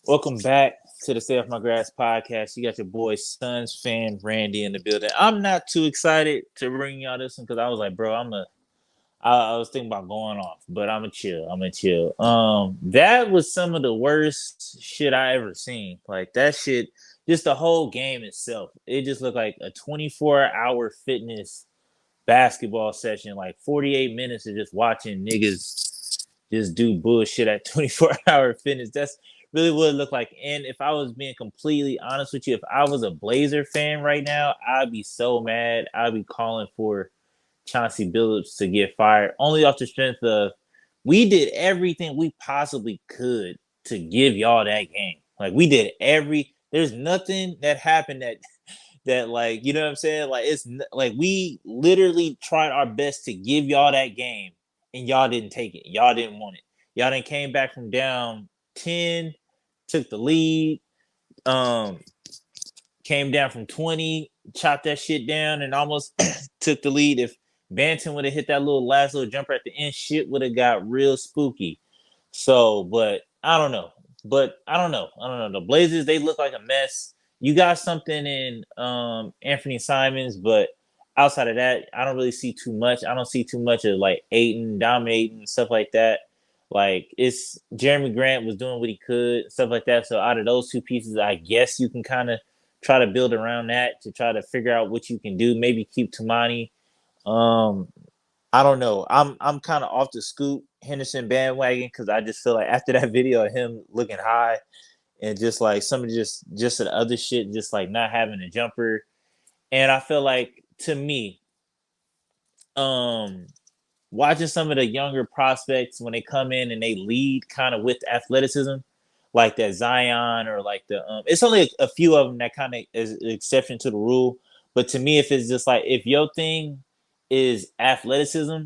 Welcome back to the Stay Off My Grass podcast. You got your boy Suns fan Randy in the building. I'm not too excited to bring y'all this one because I was like, bro, I was thinking about going off, but I'm gonna chill. I'm gonna chill. That was some of the worst shit I ever seen. Like that shit, just the whole game itself. It just looked like a 24-hour fitness basketball session, like 48 minutes of just watching niggas just do bullshit at 24-hour fitness. That's really what it looked like. And if I was being completely honest with you, if I was a Blazer fan right now, I'd be so mad. I'd be calling for Chauncey Billups to get fired only off the strength of we did everything we possibly could to give y'all that game. Like we did there's nothing that happened that like you know what I'm saying? Like like we literally tried our best to give y'all that game, and y'all didn't take it. Y'all didn't want it. Y'all didn't came back from down 10, took the lead, um, came down from 20, chopped that shit down, and almost took the lead. If Banton would have hit that last little jumper at the end, shit would have got real spooky. So, but I don't know. I don't know. The Blazers, they look like a mess. You got something in Anthony Simons, but outside of that, I don't really see too much. I don't see too much of like Aiton dominating stuff like that. Like it's Jeremy Grant was doing what he could, stuff like that. So out of those two pieces, I guess you can kind of try to build around that to try to figure out what you can do. Maybe keep Tamani. Um, I don't know. I'm kind of off the Scoot Henderson bandwagon because I just feel like after that video of him looking high and just like some of just the other shit, just like not having a jumper, and I feel like to me, um, watching some of the younger prospects when they come in and they lead kind of with athleticism, like that Zion or like it's only a few of them that kind of is an exception to the rule. But to me, if it's just like if your thing is athleticism,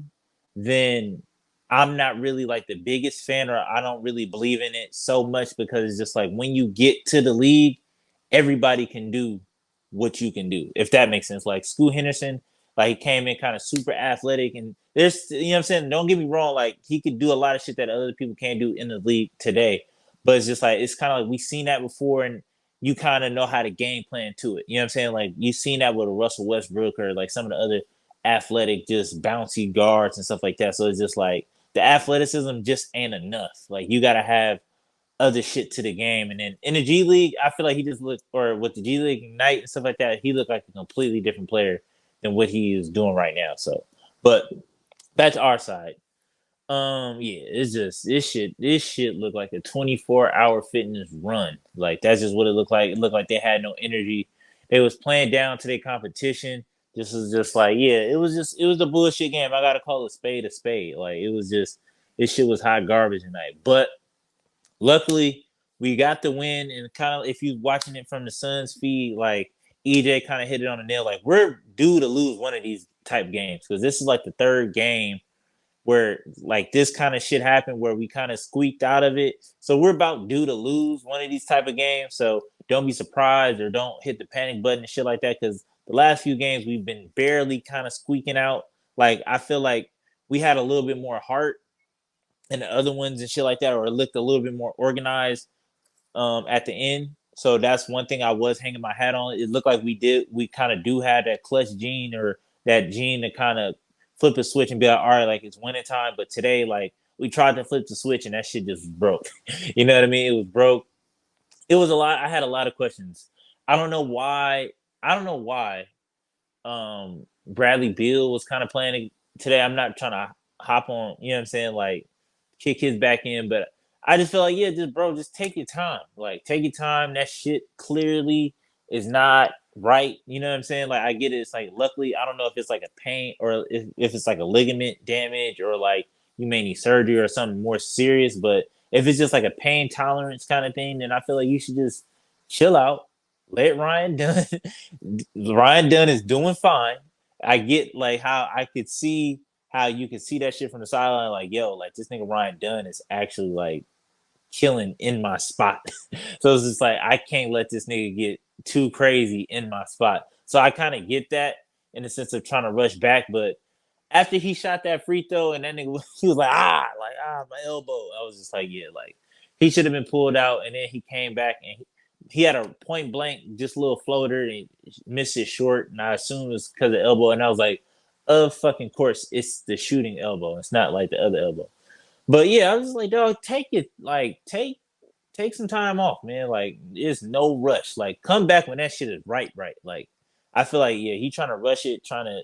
then I'm not really like the biggest fan, or I don't really believe in it so much because it's just like when you get to the league, everybody can do what you can do, if that makes sense. Like Scoot Henderson, like he came in kind of super athletic, and there's you know what I'm saying. Don't get me wrong, like he could do a lot of shit that other people can't do in the league today. But it's just like it's kind of like we've seen that before, and you kind of know how to game plan to it. You know what I'm saying? Like you've seen that with a Russell Westbrook or like some of the other athletic, just bouncy guards and stuff like that. So it's just like the athleticism just ain't enough. Like you got to have other shit to the game. And then in the G League, I feel like he just looked, or with the G League Ignite and stuff like that, he looked like a completely different player than what he is doing right now. So, but back to our side. Yeah, it's just this shit looked like a 24-hour fitness run. Like that's just what it looked like. It looked like they had no energy. They was playing down to their competition. This was just like, yeah, it was the bullshit game. I gotta call a spade a spade. Like it was just this shit was hot garbage tonight. But luckily, we got the win, and kind of if you watching it from the Suns feed, like EJ kind of hit it on the nail. Like we're due to lose one of these type games because this is like the third game where like this kind of shit happened where we kind of squeaked out of it. So we're about due to lose one of these type of games. So don't be surprised or don't hit the panic button and shit like that because the last few games we've been barely kind of squeaking out. Like I feel like we had a little bit more heart than the other ones and shit like that, or it looked a little bit more organized at the end. So that's one thing I was hanging my hat on. It looked like we kind of do have that clutch gene or that gene to kind of flip a switch and be like, all right, like it's winning time. But today, like we tried to flip the switch and that shit just broke. You know what I mean? It was broke. It was a lot. I had a lot of questions. I don't know why. I don't know why Bradley Beal was kind of playing today. I'm not trying to hop on, you know what I'm saying, like kick his back in, but I just feel like, yeah, just bro, just take your time. Like take your time. That shit clearly is not right. You know what I'm saying? Like I get it. It's like luckily, I don't know if it's like a pain or if it's like a ligament damage or like you may need surgery or something more serious. But if it's just like a pain tolerance kind of thing, then I feel like you should just chill out. Let Ryan Dunn. Ryan Dunn is doing fine. I get like how I could see how you could see that shit from the sideline, like, yo, like this nigga Ryan Dunn is actually like killing in my spot. So it's just like I can't let this nigga get too crazy in my spot. So I kind of get that in the sense of trying to rush back, but after he shot that free throw and that nigga he was like my elbow. I was just like, yeah, like He should have been pulled out, and then he came back and he had a point blank, just a little floater, and he missed it short. And I assumed it was because of elbow, and I was like, of fucking course, it's the shooting elbow. It's not like the other elbow. But yeah, I was just like, dog, take it, like take some time off, man. Like, it's no rush. Like, come back when that shit is right. Like, I feel like, yeah, he trying to rush it, trying to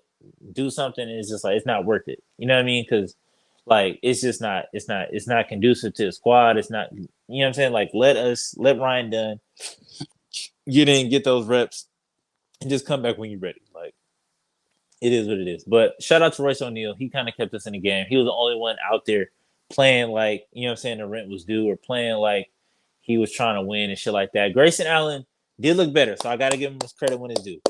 do something, and it's just like it's not worth it. You know what I mean? Because like it's just not, it's not conducive to the squad. It's not, you know what I'm saying? Like, let Ryan Dunn get in, get those reps, and just come back when you're ready. Like, it is what it is. But shout out to Royce O'Neal. He kind of kept us in the game. He was the only one out there playing like, you know what I'm saying, the rent was due, or playing like he was trying to win and shit like that. Grayson Allen did look better, so I got to give him his credit when it's due.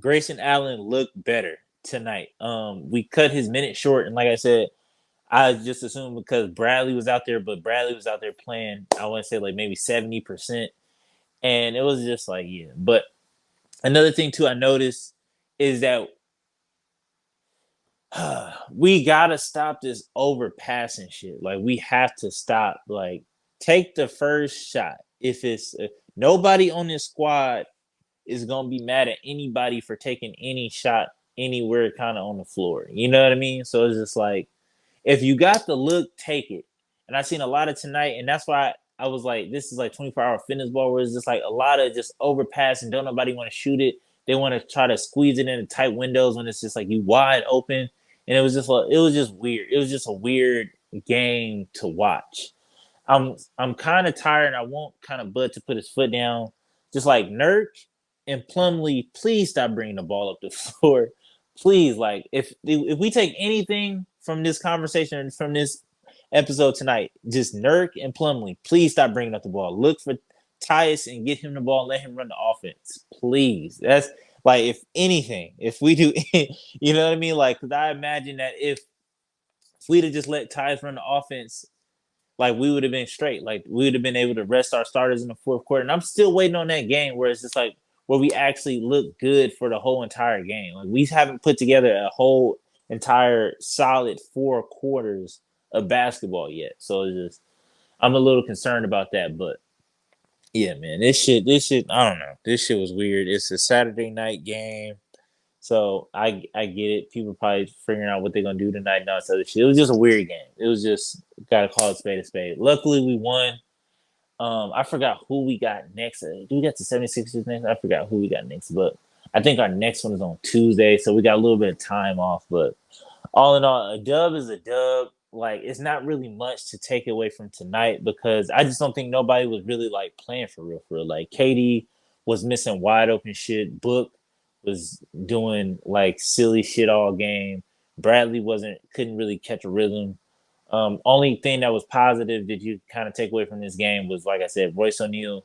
Grayson Allen looked better tonight. We cut his minute short, and like I said, I just assumed because Bradley was out there, but Bradley was out there playing, I want to say like maybe 70%. And it was just like, yeah. But another thing too I noticed is that we gotta stop this overpassing shit. Like, we have to stop. Like, take the first shot. If it's nobody on this squad is gonna be mad at anybody for taking any shot anywhere kind of on the floor. You know what I mean? So it's just like, if you got the look, take it. And I seen a lot of tonight, and that's why I was like, this is like 24-hour fitness ball, where it's just like a lot of just overpass and don't nobody want to shoot it. They want to try to squeeze it into tight windows when it's just like you wide open. And it was just like, it was just weird. It was just a weird game to watch. I'm kind of tired. I want kind of Bud to put his foot down. Just like Nurk and Plumlee, please stop bringing the ball up the floor. Please, like, if we take anything from this conversation, from this episode tonight, just Nurk and Plumlee, please stop bringing up the ball. Look for Tyus and get him the ball. Let him run the offense, please. That's like, if anything, if we do, you know what I mean? Like, because I imagine that if we'd have just let Tyus run the offense, like, we would have been straight. Like, we would have been able to rest our starters in the fourth quarter. And I'm still waiting on that game where it's just like, where we actually look good for the whole entire game. Like, we haven't put together a whole entire solid 4 quarters of basketball yet. So it's just, I'm a little concerned about that. But yeah, man, this shit, I don't know. This shit was weird. It's a Saturday night game. So I get it. People probably figuring out what they're gonna do tonight and all this other shit. It was just a weird game. It was just, gotta call it spade a spade. Luckily we won. I forgot who we got next. Do we got the 76ers next? I forgot who we got next, but I think our next one is on Tuesday, so we got a little bit of time off. But all in all, a dub is a dub. Like, it's not really much to take away from tonight, because I just don't think nobody was really like playing for real, for real. Like, KD was missing wide open shit. Book was doing like silly shit all game. Bradley couldn't really catch a rhythm. Only thing that was positive that you kind of take away from this game was, like I said, Royce O'Neal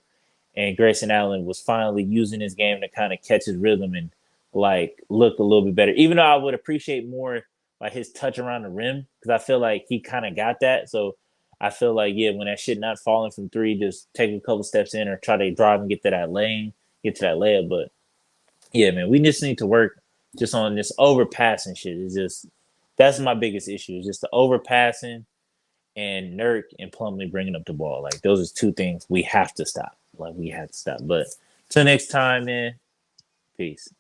and Grayson Allen was finally using his game to kind of catch his rhythm and like look a little bit better. Even though I would appreciate more like his touch around the rim, because I feel like he kind of got that. So I feel like, yeah, when that shit not falling from three, just take a couple steps in or try to drive and get to that lane, get to that layup. But yeah, man, we just need to work just on this overpassing shit. It's just, that's my biggest issue. Is just the overpassing and Nurk and Plumlee bringing up the ball. Like, those are 2 things we have to stop. Like, we have to stop. But till next time, man, peace.